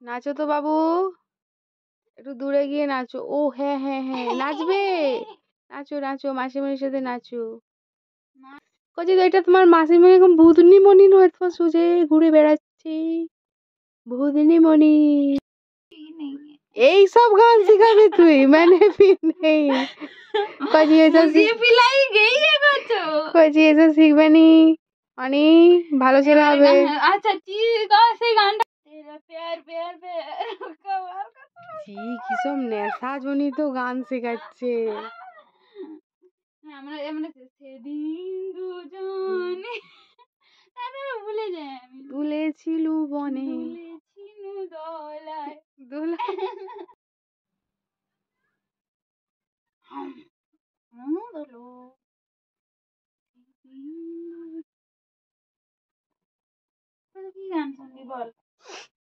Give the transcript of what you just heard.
নাচো তো বাবু, একটু দূরে গিয়ে নাচো। ও হ্যাঁ হ্যাঁ হ্যাঁ, নাচবে। নাচো নাচো, মাসিমণির সাথে নাচো। কচি তো এটা তোমার মাসিমণি এখন ভূতনি মনি নয় তো, সুজে ঘুরে বেড়াচ্ছি ভূতনি মনি। এই সব গান শিখাবি তুই? মানে নেই কচি, এসব কচি এসব শিখবে নি, অনেক ভালো ছেলে হবে। আচ্ছা ঠিক আছে, সেই গানটা কি সব নেশা জনিত গান শেখাচ্ছে। আমরা আমরা সেদিন দুজনে, তারপরে ভুলে যাই আমি। তুলেছিল বনে দুলেছিনু দোলায় দোলা। দোলো। কি গান শুনবি বল?